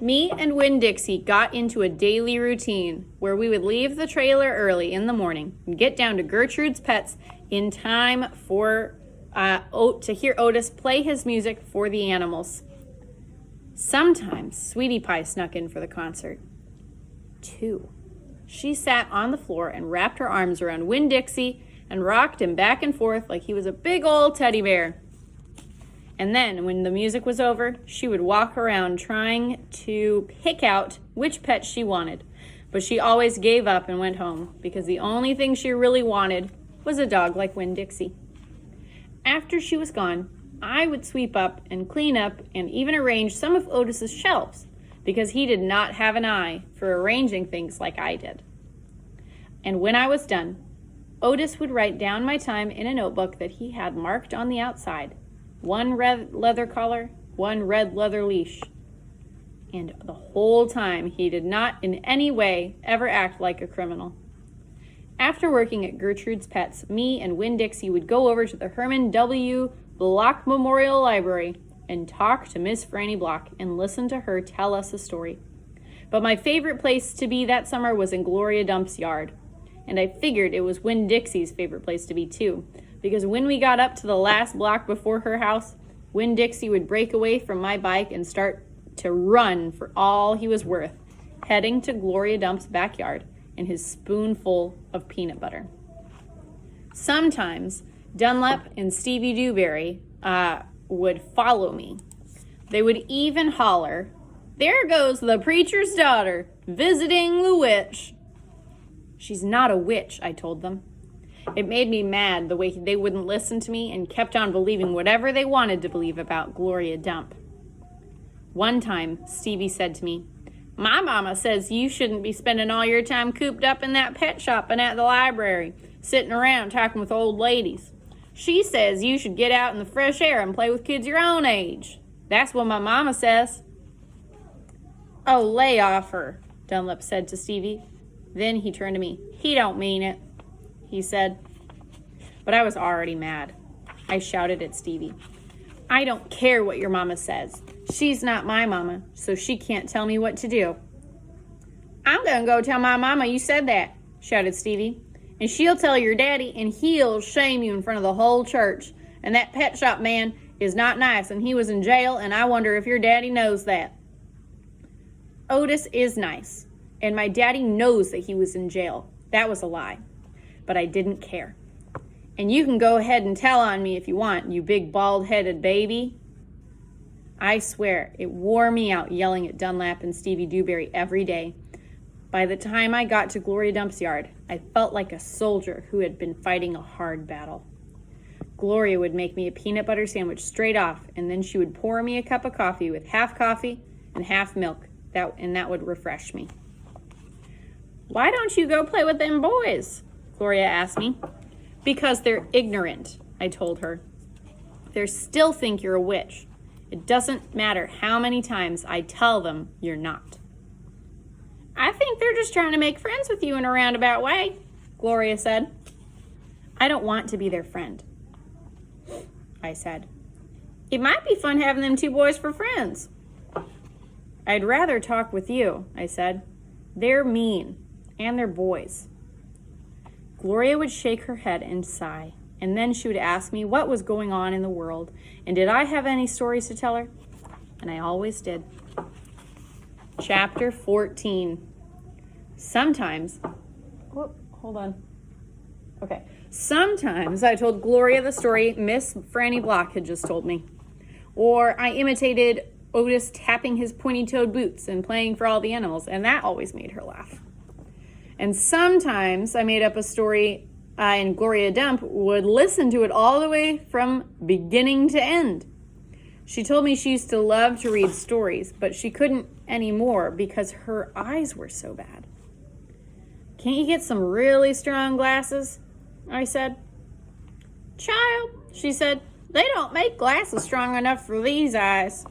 Me and Winn-Dixie got into a daily routine where we would leave the trailer early in the morning and get down to Gertrude's Pets in time for to hear Otis play his music for the animals. Sometimes Sweetie Pie snuck in for the concert, too. She sat on the floor and wrapped her arms around Winn-Dixie and rocked him back and forth like he was a big old teddy bear. And then, when the music was over, she would walk around trying to pick out which pet she wanted. But she always gave up and went home because the only thing she really wanted was a dog like Winn-Dixie. After she was gone, I would sweep up and clean up and even arrange some of Otis's shelves because he did not have an eye for arranging things like I did. And when I was done, Otis would write down my time in a notebook that he had marked on the outside. 1 red leather collar, 1 red leather leash. And the whole time, he did not in any way ever act like a criminal. After working at Gertrude's Pets, me and Winn-Dixie would go over to the Herman W. Block Memorial Library and talk to Miss Franny Block and listen to her tell us a story. But my favorite place to be that summer was in Gloria Dump's yard. And I figured it was Winn-Dixie's favorite place to be too, because when we got up to the last block before her house, Winn-Dixie would break away from my bike and start to run for all he was worth, heading to Gloria Dump's backyard in his spoonful of peanut butter. Sometimes Dunlap and Stevie Dewberry would follow me. They would even holler, "There goes the preacher's daughter, visiting the witch." "She's not a witch," I told them. It made me mad the way they wouldn't listen to me and kept on believing whatever they wanted to believe about Gloria Dump. One time, Stevie said to me, "My mama says you shouldn't be spending all your time cooped up in that pet shop and at the library, sitting around talking with old ladies. She says you should get out in the fresh air and play with kids your own age. That's what my mama says." "Oh, lay off her," Dunlap said to Stevie. Then he turned to me. "He don't mean it," he said. But I was already mad. I shouted at Stevie, "I don't care what your mama says. She's not my mama, so she can't tell me what to do." "I'm gonna go tell my mama you said that," shouted Stevie. "And she'll tell your daddy, and he'll shame you in front of the whole church. And that pet shop man is not nice, and he was in jail, and I wonder if your daddy knows that." Otis is nice, and my daddy knows that he was in jail. That was a lie. But I didn't care. "And you can go ahead and tell on me if you want, you big bald-headed baby." I swear, it wore me out yelling at Dunlap and Stevie Dewberry every day. By the time I got to Gloria Dump's yard, I felt like a soldier who had been fighting a hard battle. Gloria would make me a peanut butter sandwich straight off, and then she would pour me a cup of coffee with half coffee and half milk, and that would refresh me. "Why don't you go play with them boys?" Gloria asked me. "Because they're ignorant," I told her. "They still think you're a witch. It doesn't matter how many times I tell them you're not." "I think they're just trying to make friends with you in a roundabout way," Gloria said. "I don't want to be their friend," I said. "It might be fun having them 2 boys for friends." "I'd rather talk with you," I said. "They're mean, and they're boys." Gloria would shake her head and sigh, and then she would ask me what was going on in the world, and did I have any stories to tell her? And I always did. Chapter 14. Sometimes I told Gloria the story Miss Franny Block had just told me. Or I imitated Otis tapping his pointy-toed boots and playing for all the animals, and that always made her laugh. And sometimes I made up a story and Gloria Dump would listen to it all the way from beginning to end. She told me she used to love to read stories, but she couldn't anymore because her eyes were so bad. "Can't you get some really strong glasses?" I said. "Child," she said, "they don't make glasses strong enough for these eyes."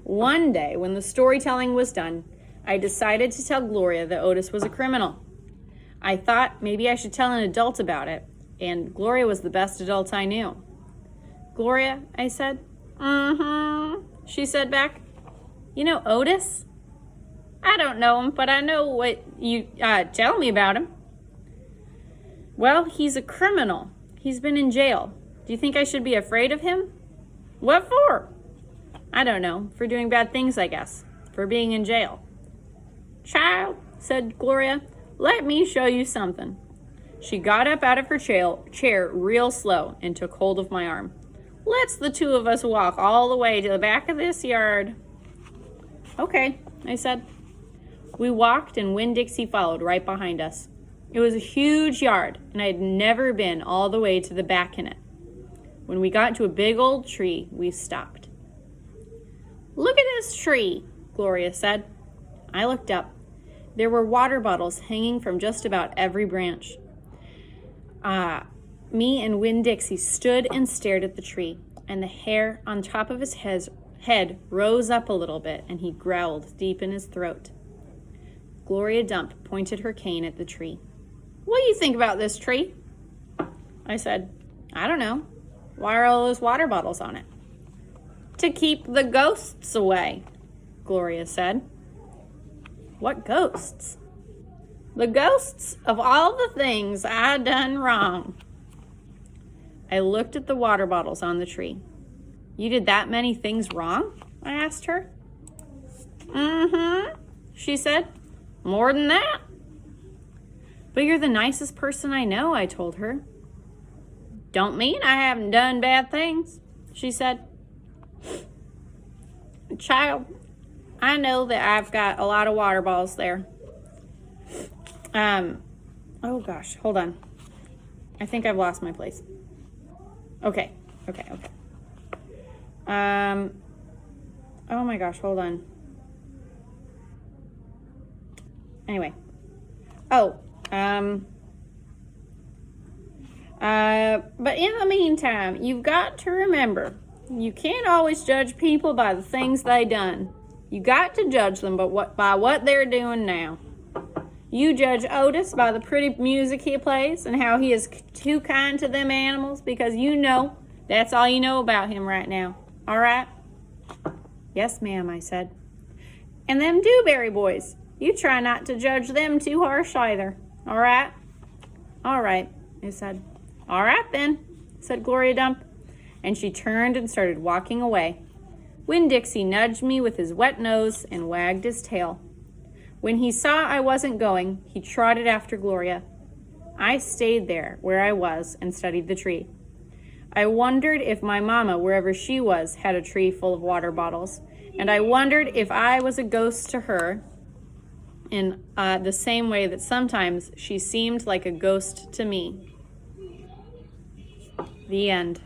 One day, when the storytelling was done, I decided to tell Gloria that Otis was a criminal. I thought maybe I should tell an adult about it, and Gloria was the best adult I knew. "Gloria," I said. "Mm-hmm," she said back. You know Otis? I don't know him, but I know what you tell me about him. Well, he's a criminal. He's been in jail. Do you think I should be afraid of him? What for? I don't know. For doing bad things, I guess. For being in jail. Child, said Gloria, let me show you something. She got up out of her chair real slow and took hold of my arm. Let's the two of us walk all the way to the back of this yard. Okay, I said. We walked and Winn-Dixie followed right behind us. It was a huge yard, and I had never been all the way to the back in it. When we got to a big old tree, we stopped. Look at this tree, Gloria said. I looked up. There were water bottles hanging from just about every branch. Me and Winn-Dixie stood and stared at the tree, and the hair on top of his head rose up a little bit, and he growled deep in his throat. Gloria Dump pointed her cane at the tree. What do you think about this tree? I said, I don't know. Why are all those water bottles on it? To keep the ghosts away, Gloria said. What ghosts? The ghosts of all the things I done wrong. I looked at the water bottles on the tree. You did that many things wrong? I asked her. Mm-hmm, she said. More than that. But you're the nicest person I know, I told her. Don't mean I haven't done bad things, she said. Child, I know that I've got a lot of water bottles there. Oh gosh, hold on. I think I've lost my place. Okay. Oh my gosh, hold on. Anyway. But in the meantime, you've got to remember, you can't always judge people by the things they done. You got to judge them by what they're doing now. You judge Otis by the pretty music he plays and how he is too kind to them animals because you know that's all you know about him right now. All right? Yes, ma'am, I said. And them Dewberry boys, you try not to judge them too harsh either. All right? All right, I said. All right then, said Gloria Dump. And she turned and started walking away. Winn-Dixie nudged me with his wet nose and wagged his tail. When he saw I wasn't going, he trotted after Gloria. I stayed there where I was and studied the tree. I wondered if my mama, wherever she was, had a tree full of water bottles. And I wondered if I was a ghost to her in the same way that sometimes she seemed like a ghost to me. The end.